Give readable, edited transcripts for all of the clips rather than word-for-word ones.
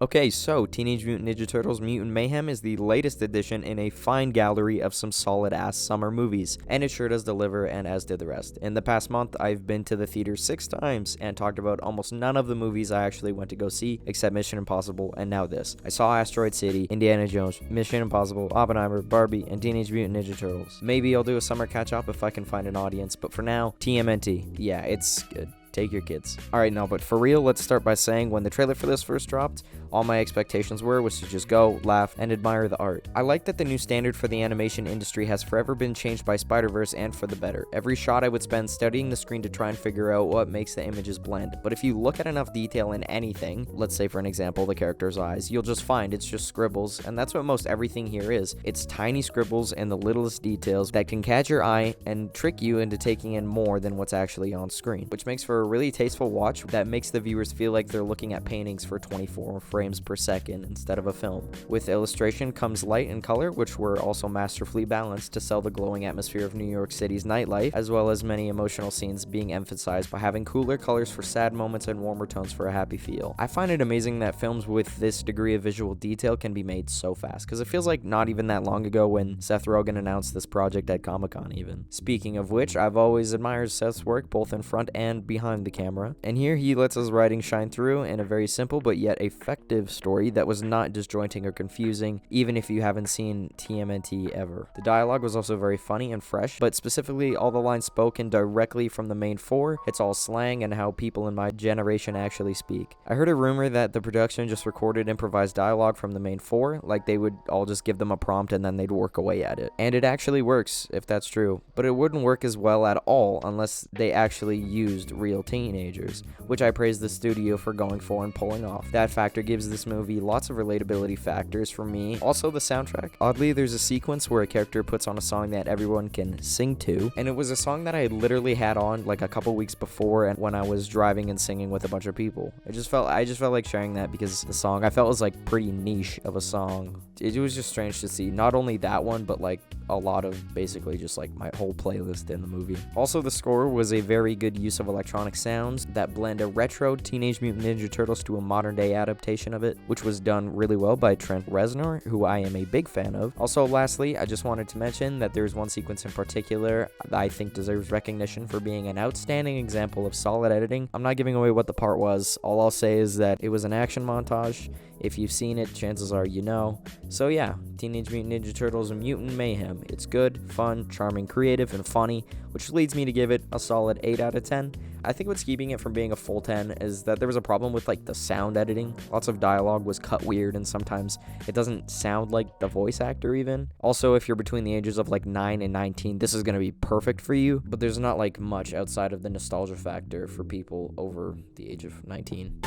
Okay, so Teenage Mutant Ninja Turtles Mutant Mayhem is the latest addition in a fine gallery of some solid-ass summer movies, and it sure does deliver, and as did the rest. In the past month, I've been to the theater 6 times and talked about almost none of the movies I actually went to go see, except Mission Impossible, and now this. I saw Asteroid City, Indiana Jones, Mission Impossible, Oppenheimer, Barbie, and Teenage Mutant Ninja Turtles. Maybe I'll do a summer catch-up if I can find an audience, but for now, TMNT. Yeah, it's good. Take your kids. Alright, no, but for real, let's start by saying when the trailer for this first dropped, all my expectations was to just go, laugh, and admire the art. I like that the new standard for the animation industry has forever been changed by Spider-Verse and for the better. Every shot I would spend studying the screen to try and figure out what makes the images blend. But if you look at enough detail in anything, let's say for an example, the character's eyes, you'll just find it's just scribbles, and that's what most everything here is. It's tiny scribbles and the littlest details that can catch your eye and trick you into taking in more than what's actually on screen, which makes for a really tasteful watch that makes the viewers feel like they're looking at paintings for 24 frames per second instead of a film. With illustration comes light and color, which were also masterfully balanced to sell the glowing atmosphere of New York City's nightlife, as well as many emotional scenes being emphasized by having cooler colors for sad moments and warmer tones for a happy feel. I find it amazing that films with this degree of visual detail can be made so fast, because it feels like not even that long ago when Seth Rogen announced this project at Comic-Con even. Speaking of which, I've always admired Seth's work both in front and behind the camera. And here he lets his writing shine through in a very simple but yet effective story that was not disjointing or confusing, even if you haven't seen TMNT ever. The dialogue was also very funny and fresh, but specifically all the lines spoken directly from the main four. It's all slang and how people in my generation actually speak. I heard a rumor that the production just recorded improvised dialogue from the main four, like they would all just give them a prompt and then they'd work away at it. And it actually works, if that's true, but it wouldn't work as well at all unless they actually used real teenagers, which I praise the studio for going for and pulling off. That factor gives this movie lots of relatability factors for me. Also the soundtrack. Oddly, there's a sequence where a character puts on a song that everyone can sing to, and it was a song that I literally had on like a couple weeks before and when I was driving and singing with a bunch of people. I just felt like sharing that because the song I felt was like pretty niche of a song. It was just strange to see not only that one, but like a lot of basically just like my whole playlist in the movie. Also, the score was a very good use of electronic sounds that blend a retro Teenage Mutant Ninja Turtles to a modern day adaptation of it, which was done really well by Trent Reznor, who I am a big fan of. Also, lastly, I just wanted to mention that there's one sequence in particular that I think deserves recognition for being an outstanding example of solid editing. I'm not giving away what the part was. All I'll say is that it was an action montage. If you've seen it, chances are you know. So yeah, Teenage Mutant Ninja Turtles and Mutant Mayhem. It's good, fun, charming, creative, and funny, which leads me to give it a solid 8 out of 10. I think what's keeping it from being a full 10 is that there was a problem with like the sound editing. Lots of dialogue was cut weird and sometimes it doesn't sound like the voice actor even. Also, if you're between the ages of like 9 and 19, this is going to be perfect for you, but there's not like much outside of the nostalgia factor for people over the age of 19.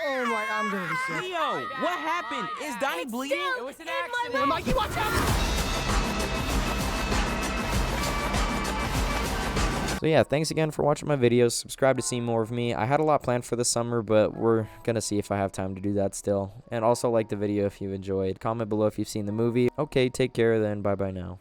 Oh my, I'm gonna be sick. Leo, what happened? Is Donnie bleeding? It was an accident. Mikey, watch out! So yeah, thanks again for watching my videos. Subscribe to see more of me. I had a lot planned for this summer, but we're gonna see if I have time to do that still. And also like the video if you enjoyed. Comment below if you've seen the movie. Okay, take care then. Bye bye now.